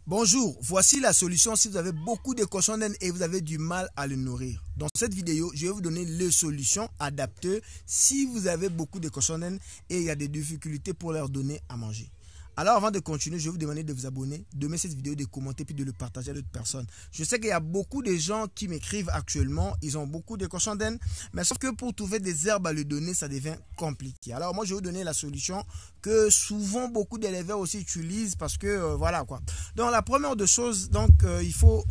Bonjour, voici la solution si vous avez beaucoup de cochons d'Inde et vous avez du mal à le nourrir. Dans cette vidéo, je vais vous donner les solutions adaptées si vous avez beaucoup de cochons d'Inde et il y a des difficultés pour leur donner à manger. Alors avant de continuer, je vais vous demander de vous abonner, de mettre cette vidéo, de commenter puis de le partager à d'autres personnes. Je sais qu'il y a beaucoup de gens qui m'écrivent actuellement, ils ont beaucoup de cochons d'Inde, mais sauf que pour trouver des herbes à le donner, ça devient compliqué. Alors moi, je vais vous donner la solution que souvent beaucoup d'éleveurs aussi utilisent parce que voilà quoi. Donc la première des choses, donc il faut,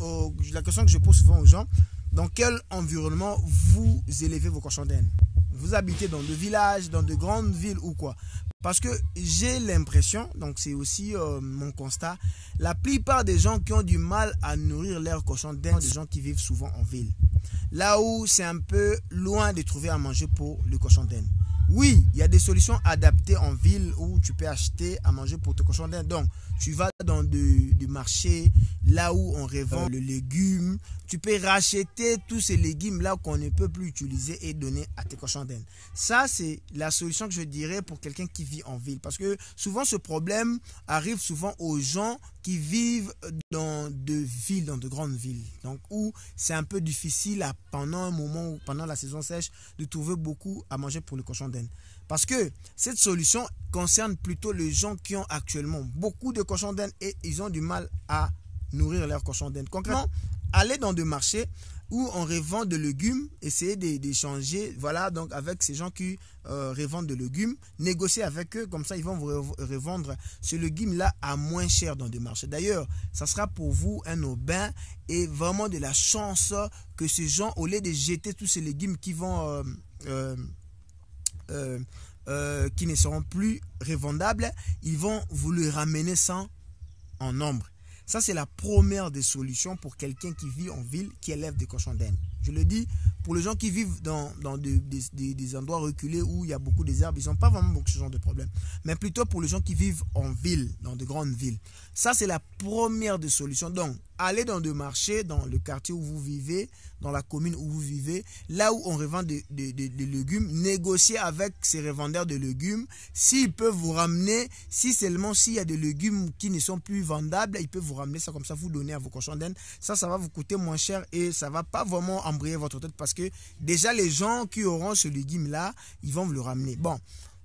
la question que je pose souvent aux gens, dans quel environnement vous élevez vos cochons d'Inde? Vous habitez dans des villages, dans de grandes villes ou quoi? Parce que j'ai l'impression, donc c'est aussi mon constat, la plupart des gens qui ont du mal à nourrir leurs cochons d'Inde, des gens qui vivent souvent en ville. Là où c'est un peu loin de trouver à manger pour le cochon d'Inde. Oui, il y a des solutions adaptées en ville où tu peux acheter à manger pour tes cochons d'Inde. Donc, tu vas dans des marchés, là où on revend le légume. Tu peux racheter tous ces légumes-là qu'on ne peut plus utiliser et donner à tes cochons d'Inde. Ça, c'est la solution que je dirais pour quelqu'un qui vit en ville. Parce que souvent, ce problème arrive souvent aux gens qui vivent dans de villes, dans de grandes villes. Donc, où c'est un peu difficile pendant un moment, pendant la saison sèche, de trouver beaucoup à manger pour le cochon d'Inde. Parce que cette solution concerne plutôt les gens qui ont actuellement beaucoup de cochons d'Inde et ils ont du mal à nourrir leurs cochons d'Inde. Concrètement, allez dans des marchés où on revend des légumes, essayez d'échanger, voilà, donc avec ces gens qui revendent des légumes, négocier avec eux, comme ça ils vont vous revendre ce légume-là à moins cher dans des marchés. D'ailleurs, ça sera pour vous un aubaine et vraiment de la chance que ces gens, au lieu de jeter tous ces légumes qui vont... qui ne seront plus revendables, ils vont vous le ramener sans en nombre. Ça, c'est la première des solutions pour quelqu'un qui vit en ville, qui élève des cochons d'Inde. Je le dis, pour les gens qui vivent dans des endroits reculés où il y a beaucoup d'herbes, ils n'ont pas vraiment beaucoup ce genre de problème. Mais plutôt pour les gens qui vivent en ville, dans de grandes villes. Ça, c'est la première des solutions. Donc, allez dans des marchés, dans le quartier où vous vivez, dans la commune où vous vivez, là où on revend des légumes, négociez avec ces revendeurs de légumes. S'ils peuvent vous ramener, si seulement s'il y a des légumes qui ne sont plus vendables, ils peuvent vous ramener ça comme ça, vous donner à vos cochons d'Inde. Ça va vous coûter moins cher et ça ne va pas vraiment embrayer votre tête parce que déjà les gens qui auront ce légume-là, ils vont vous le ramener. Bon.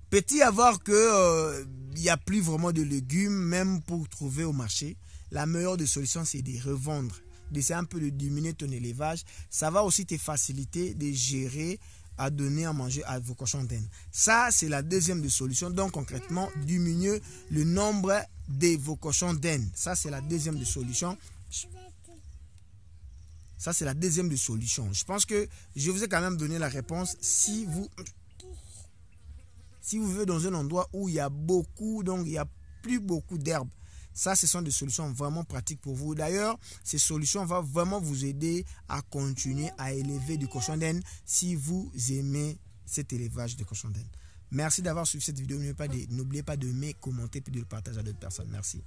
Peut-il y avoir que il n'y a plus vraiment de légumes, même pour trouver au marché. La meilleure des solutions, c'est de revendre, d'essayer un peu de diminuer ton élevage. Ça va aussi te faciliter de gérer, à donner à manger à vos cochons d'Inde. Ça, c'est la deuxième des solutions. Donc, concrètement, diminuer le nombre de vos cochons d'Inde. Ça, c'est la deuxième des solutions. Ça, c'est la deuxième des solutions. Je pense que je vous ai quand même donné la réponse. Si vous vivez dans un endroit où il y a beaucoup, donc il n'y a plus beaucoup d'herbes, ça, ce sont des solutions vraiment pratiques pour vous. D'ailleurs, ces solutions vont vraiment vous aider à continuer à élever du cochon d'Inde si vous aimez cet élevage de cochon d'Inde. Merci d'avoir suivi cette vidéo. N'oubliez pas d'aimer, commenter et de le partager à d'autres personnes. Merci.